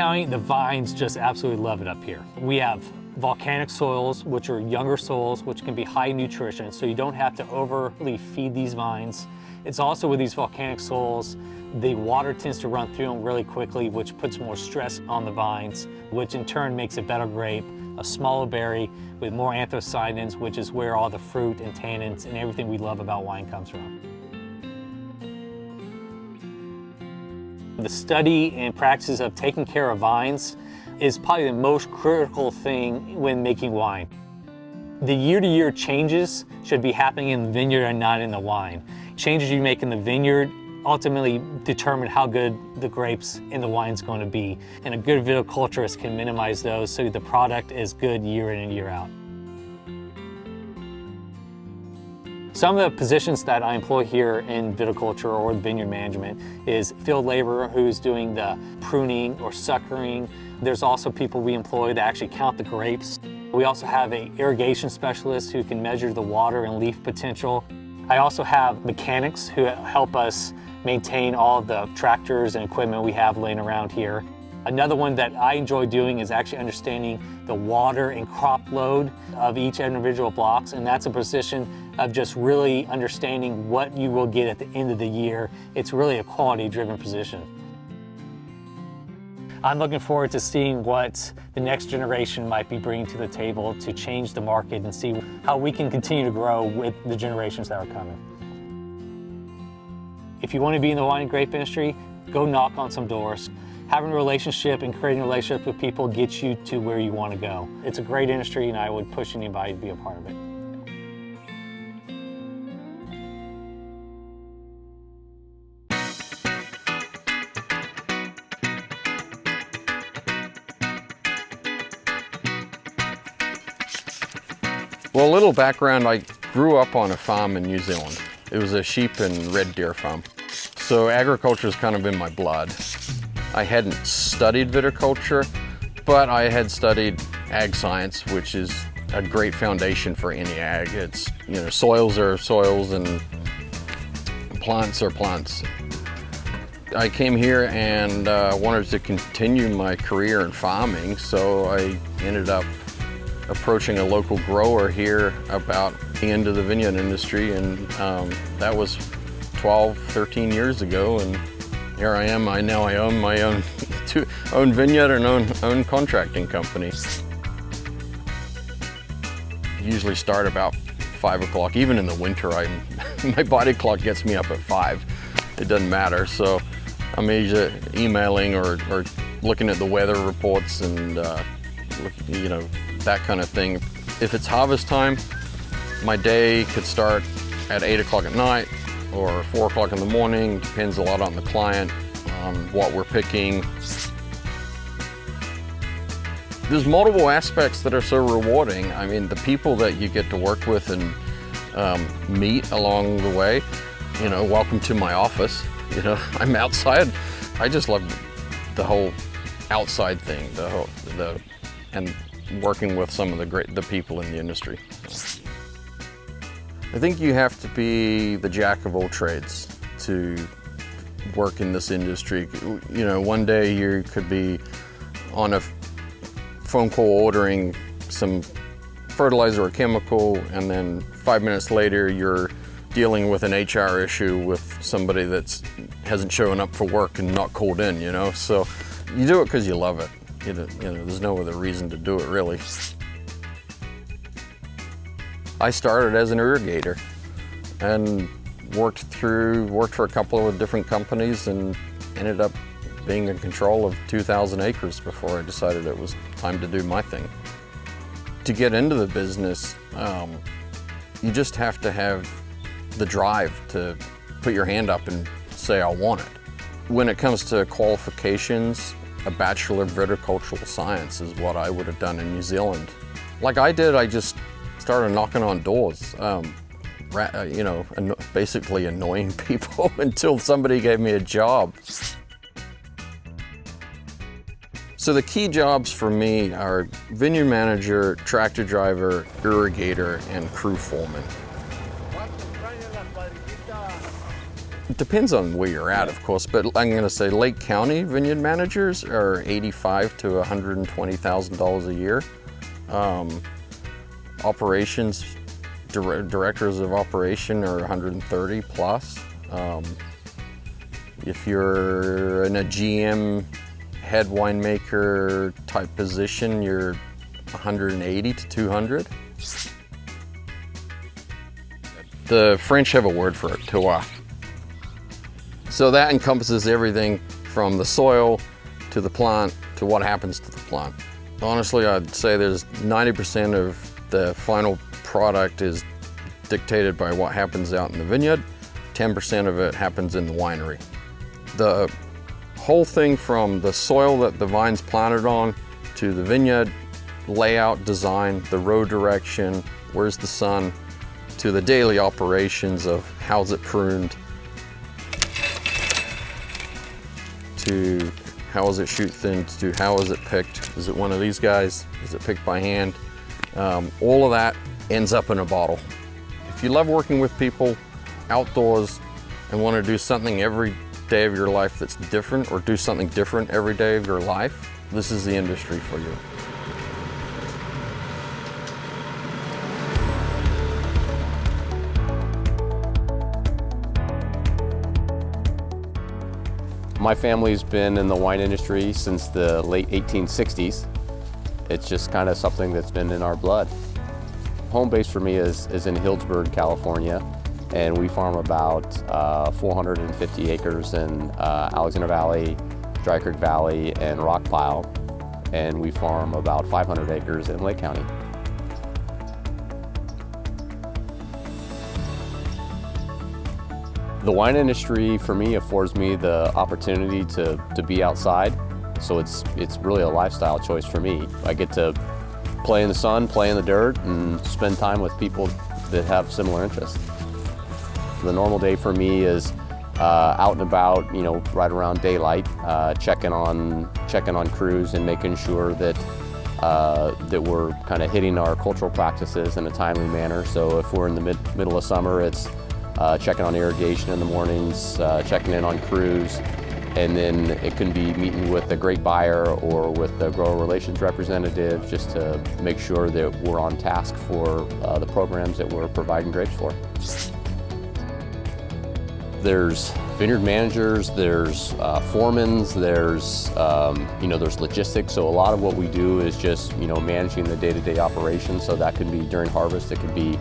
County, the vines just absolutely love it up here. We have volcanic soils, which are younger soils, which can be high nutrition, so you don't have to overly feed these vines. It's also with these volcanic soils, the water tends to run through them really quickly, which puts more stress on the vines, which in turn makes a better grape, a smaller berry with more anthocyanins, which is where all the fruit and tannins and everything we love about wine comes from. The study and practice of taking care of vines is probably the most critical thing when making wine. The year-to-year changes should be happening in the vineyard and not in the wine. Changes you make in the vineyard ultimately determine how good the grapes in the wine is going to be. And a good viticulturist can minimize those so the product is good year in and year out. Some of the positions that I employ here in viticulture or vineyard management is field laborer who's doing the pruning or suckering. There's also people we employ that actually count the grapes. We also have an irrigation specialist who can measure the water and leaf potential. I also have mechanics who help us maintain all of the tractors and equipment we have laying around here. Another one that I enjoy doing is actually understanding the water and crop load of each individual blocks, and that's a position of just really understanding what you will get at the end of the year. It's really a quality-driven position. I'm looking forward to seeing what the next generation might be bringing to the table to change the market and see how we can continue to grow with the generations that are coming. If you want to be in the wine and grape industry, go knock on some doors. Having a relationship and creating a relationship with people gets you to where you want to go. It's a great industry and I would push anybody to be a part of it. Well, a little background, I grew up on a farm in New Zealand. It was a sheep and red deer farm. So agriculture is kind of in my blood. I hadn't studied viticulture, but I had studied ag science, which is a great foundation for any ag. It's, soils are soils and plants are plants. I came here and wanted to continue my career in farming, so I ended up approaching a local grower here about the end of the vineyard industry, and that was 12, 13 years ago, and here I am. I own my own vineyard and own contracting company. Usually start about 5 o'clock. Even in the winter, my body clock gets me up at 5. It doesn't matter. So I'm either emailing or looking at the weather reports and that kind of thing. If it's harvest time, my day could start at 8 o'clock at night or 4 o'clock in the morning. Depends a lot on the client, on what we're picking. There's multiple aspects that are so rewarding. I mean, the people that you get to work with and meet along the way, welcome to my office. I'm outside. I just love the whole outside thing, and working with some of the people in the industry. I think you have to be the jack of all trades to work in this industry. One day you could be on a phone call ordering some fertilizer or chemical, and then 5 minutes later you're dealing with an HR issue with somebody that hasn't shown up for work and not called in, So you do it because you love it. There's no other reason to do it, really. I started as an irrigator and worked for a couple of different companies and ended up being in control of 2,000 acres before I decided it was time to do my thing. To get into the business, you just have to have the drive to put your hand up and say, I want it. When it comes to qualifications, a Bachelor of Viticultural Science is what I would have done in New Zealand. Like I did, I just started knocking on doors, basically annoying people until somebody gave me a job. So the key jobs for me are vineyard manager, tractor driver, irrigator, and crew foreman. It depends on where you're at, of course, but I'm going to say Lake County vineyard managers are $85,000 to $120,000 a year. Operations directors of operation are 130 plus. If you're in a GM head winemaker type position, you're 180 to 200. The French have a word for it, terroir. So that encompasses everything from the soil to the plant to what happens to the plant. Honestly, I'd say there's 90% of the final product is dictated by what happens out in the vineyard. 10% of it happens in the winery. The whole thing from the soil that the vine's planted on to the vineyard, layout, design, the road direction, where's the sun, to the daily operations of how's it pruned, to how is it shoot thinned, to how is it picked, is it one of these guys, is it picked by hand, all of that ends up in a bottle. If you love working with people outdoors and want to do something every day of your life that's different, or do something different every day of your life, this is the industry for you. My family's been in the wine industry since the late 1860s. It's just kind of something that's been in our blood. Home base for me is in Healdsburg, California, and we farm about 450 acres in Alexander Valley, Dry Creek Valley, and Rock Pile, and we farm about 500 acres in Lake County. The wine industry for me affords me the opportunity to be outside, so it's really a lifestyle choice for me. I get to play in the sun, play in the dirt, and spend time with people that have similar interests. The normal day for me is out and about, right around daylight, checking on crews and making sure that that we're kind of hitting our cultural practices in a timely manner. So if we're in the middle of summer, it's checking on irrigation in the mornings, checking in on crews, and then it can be meeting with the grape buyer or with the grower relations representative just to make sure that we're on task for the programs that we're providing grapes for. There's vineyard managers, there's foremans, there's there's logistics. So a lot of what we do is just managing the day-to-day operations. So that could be during harvest, it could be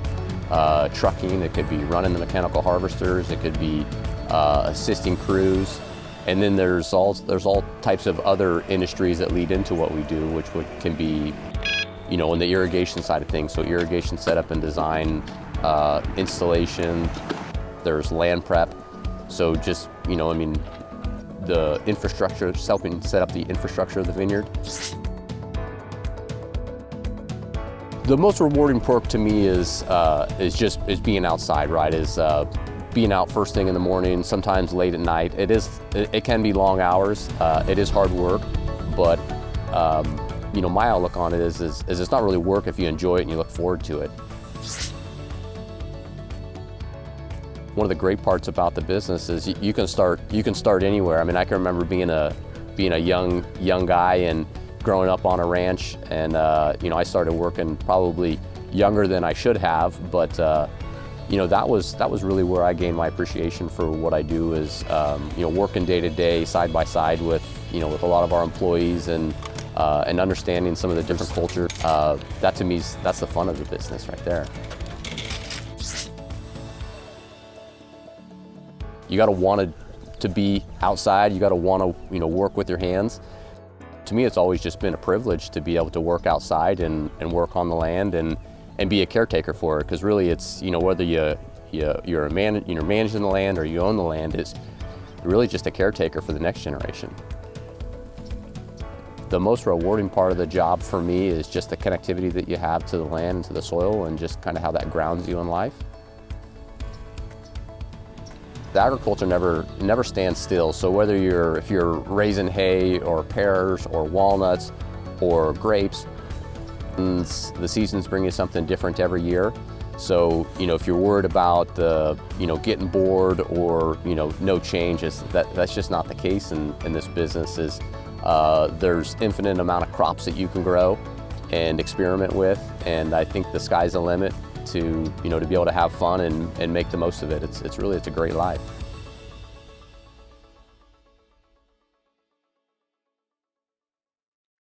trucking, it could be running the mechanical harvesters, it could be assisting crews, and then there's all types of other industries that lead into what we do, which can be in the irrigation side of things. So irrigation setup and design, installation. There's land prep. So just the infrastructure, just helping set up the infrastructure of the vineyard. The most rewarding perk to me is being outside, right? Is being out first thing in the morning, sometimes late at night. It can be long hours. It is hard work, but my outlook on it is it's not really work if you enjoy it and you look forward to it. One of the great parts about the business is you can start anywhere. I mean, I can remember being a young guy and growing up on a ranch, and I started working probably younger than I should have, but that was really where I gained my appreciation for what I do is working day to day, side by side with with a lot of our employees and understanding some of the different culture. That to me that's the fun of the business right there. You got to want to be outside. You got to want to work with your hands. To me, it's always just been a privilege to be able to work outside and work on the land and be a caretaker for it. Because really, it's whether you're managing the land or you own the land, it's really just a caretaker for the next generation. The most rewarding part of the job for me is just the connectivity that you have to the land and to the soil, and just kind of how that grounds you in life. The agriculture never stands still. So whether if you're raising hay or pears or walnuts or grapes, the seasons bring you something different every year. So, if you're worried about, getting bored or, no changes, that's just not the case in this business. There's infinite amount of crops that you can grow and experiment with, and I think the sky's the limit to be able to have fun and make the most of it. It's a great life.